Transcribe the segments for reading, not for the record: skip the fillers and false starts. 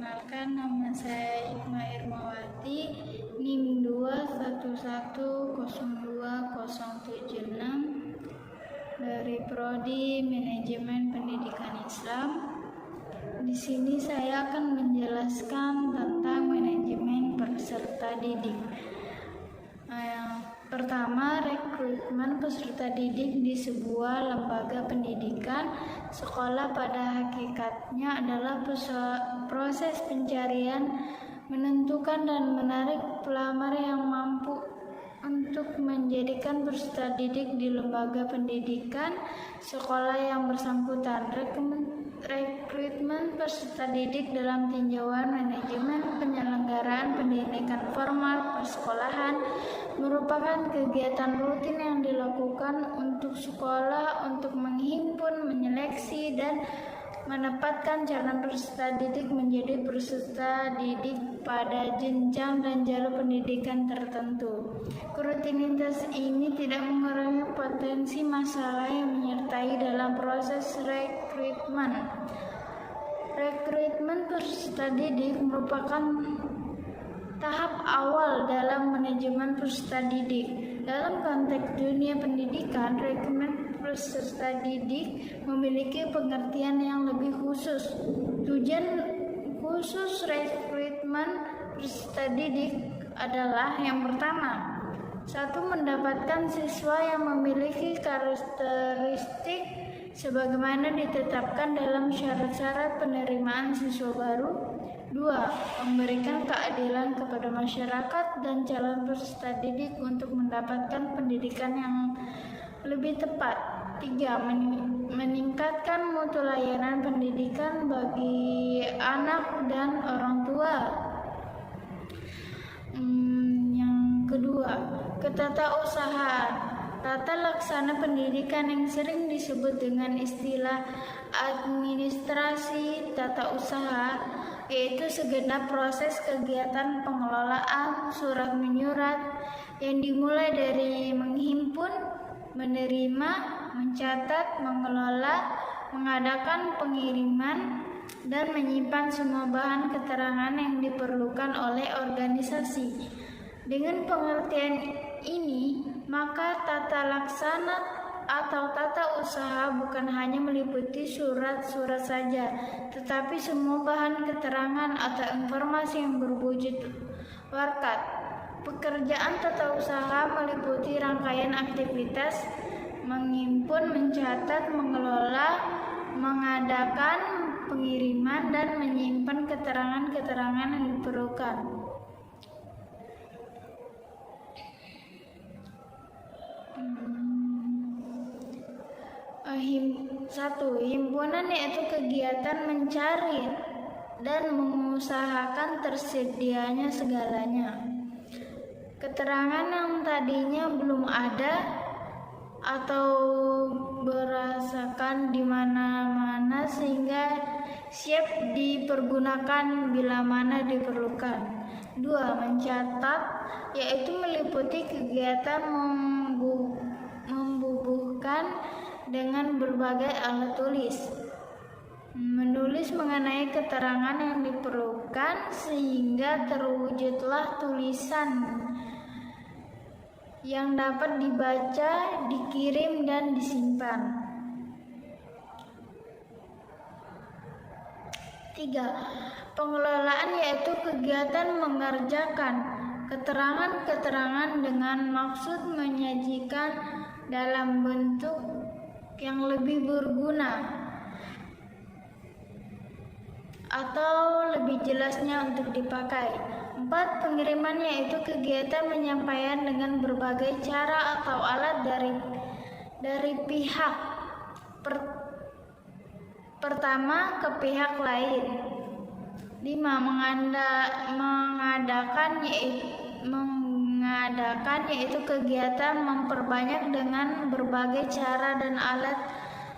Perkenalkan, nama saya Ikma Irmawati, NIM 211020076 dari Prodi Manajemen Pendidikan Islam. Di sini saya akan menjelaskan tentang manajemen peserta didik. Pertama, rekrutmen peserta didik di sebuah lembaga pendidikan. Sekolah pada hakikatnya adalah proses pencarian, menentukan dan menarik pelamar yang mampu untuk menjadikan peserta didik di lembaga pendidikan sekolah yang bersangkutan. Rekrutmen peserta didik dalam tinjauan manajemen penyelenggaraan pendidikan formal persekolahan merupakan kegiatan rutin yang dilakukan untuk sekolah untuk menghimpun, menyeleksi, dan menempatkan calon peserta didik menjadi peserta didik pada jenjang dan jalur pendidikan tertentu. Rutinitas ini tidak mengurangi potensi masalah yang menyertai dalam proses rekrutmen. Rekrutmen peserta didik merupakan tahap awal dalam manajemen peserta didik. Dalam konteks dunia pendidikan, rekrutmen peserta didik memiliki pengertian yang lebih khusus. Tujuan khusus rekrutmen peserta didik adalah yang pertama, satu, mendapatkan siswa yang memiliki karakteristik sebagaimana ditetapkan dalam syarat-syarat penerimaan siswa baru. 2. Memberikan keadilan kepada masyarakat dan calon peserta didik untuk mendapatkan pendidikan yang lebih tepat. 3. Meningkatkan mutu layanan pendidikan bagi anak dan orang tua. Yang kedua, ketatausahaan. Tata laksana pendidikan yang sering disebut dengan istilah administrasi tata usaha, yaitu segenap proses kegiatan pengelolaan surat menyurat yang dimulai dari menghimpun, menerima, mencatat, mengelola, mengadakan pengiriman, dan menyimpan semua bahan keterangan yang diperlukan oleh organisasi. Dengan pengertian ini, maka tata laksana atau tata usaha bukan hanya meliputi surat-surat saja, tetapi semua bahan keterangan atau informasi yang berwujud warkat. Pekerjaan tata usaha meliputi rangkaian aktivitas menghimpun, mencatat, mengelola, mengadakan pengiriman, dan menyimpan keterangan-keterangan yang diperlukan. Satu, himpunan yaitu kegiatan mencari dan mengusahakan tersedianya segalanya. Keterangan yang tadinya belum ada atau berasakan di mana-mana sehingga siap dipergunakan bila mana diperlukan. 2. Mencatat yaitu meliputi kegiatan membubuhkan dengan berbagai alat tulis, menulis mengenai keterangan yang diperlukan sehingga terwujudlah tulisan yang dapat dibaca, dikirim, dan disimpan. 3. Pengelolaan yaitu kegiatan mengerjakan keterangan-keterangan dengan maksud menyajikan dalam bentuk yang lebih berguna atau lebih jelasnya untuk dipakai. 4. Pengiriman yaitu kegiatan penyampaian dengan berbagai cara atau alat dari pihak pertama ke pihak lain. 5. Mengadakan yaitu kegiatan memperbanyak dengan berbagai cara dan alat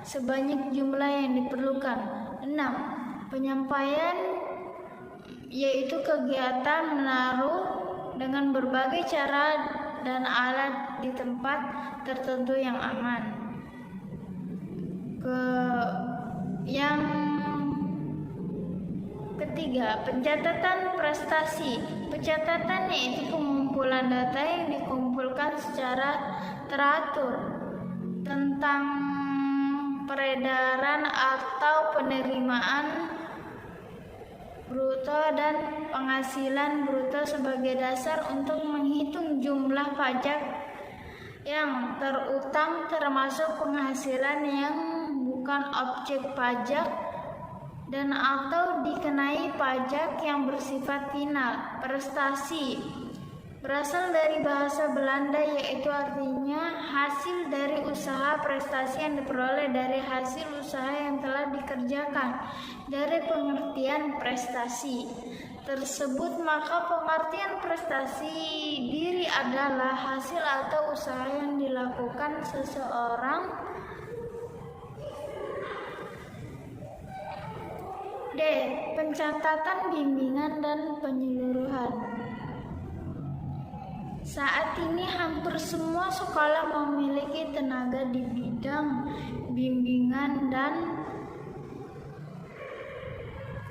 sebanyak jumlah yang diperlukan. 6. Penyampaian yaitu kegiatan menaruh dengan berbagai cara dan alat di tempat tertentu yang aman. Yang ketiga, ketiga, pencatatan prestasi. Pencatatan yaitu pengumpulan data yang dikumpulkan secara teratur tentang peredaran atau penerimaan bruto dan penghasilan bruto sebagai dasar untuk menghitung jumlah pajak yang terutang, termasuk penghasilan yang bukan objek pajak dan atau dikenai pajak yang bersifat final. Prestasi berasal dari bahasa Belanda, yaitu artinya hasil dari usaha. Prestasi yang diperoleh dari hasil usaha yang telah dikerjakan. Dari pengertian prestasi tersebut, maka pengertian prestasi diri adalah hasil atau usaha yang dilakukan seseorang. D. Pencatatan, bimbingan, dan penyeluruhan. Saat ini hampir semua sekolah memiliki tenaga di bidang bimbingan dan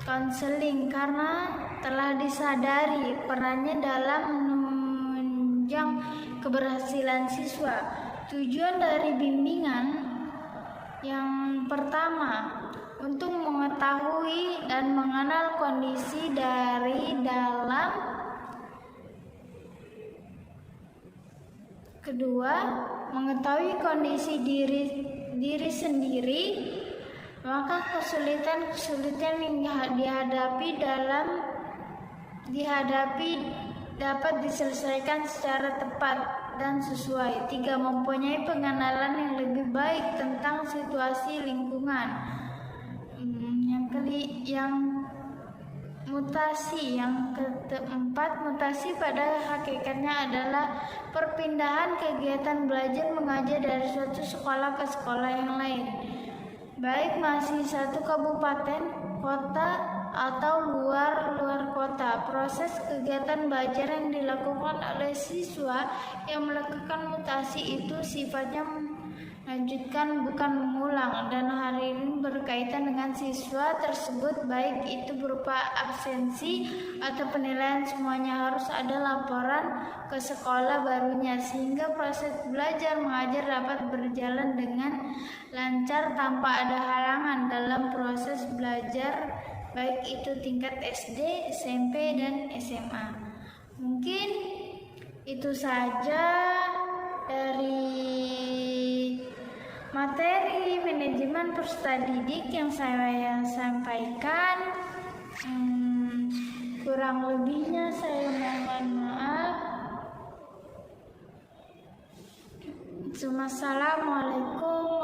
konseling karena telah disadari perannya dalam menunjang keberhasilan siswa. Tujuan dari bimbingan yang pertama, untuk mengetahui dan mengenal kondisi dari dalam. Kedua, mengetahui kondisi diri sendiri, maka kesulitan-kesulitan yang dihadapi dapat diselesaikan secara tepat dan sesuai. 3. Mempunyai pengenalan yang lebih baik tentang situasi lingkungan. Yang keempat, mutasi pada hakikatnya adalah perpindahan kegiatan belajar mengajar dari suatu sekolah ke sekolah yang lain, baik masih satu kabupaten, kota, atau luar kota. Proses kegiatan belajar yang dilakukan oleh siswa yang melakukan mutasi itu sifatnya melanjutkan, bukan mengulang, dan hal ini berkaitan dengan siswa tersebut, baik itu berupa absensi atau penilaian. Semuanya harus ada laporan ke sekolah barunya, sehingga proses belajar mengajar dapat berjalan dengan lancar tanpa ada halangan dalam proses belajar, baik itu tingkat SD, SMP, dan SMA. Mungkin itu saja dari materi manajemen peserta didik yang saya sampaikan. Kurang lebihnya saya mohon maaf. Assalamualaikum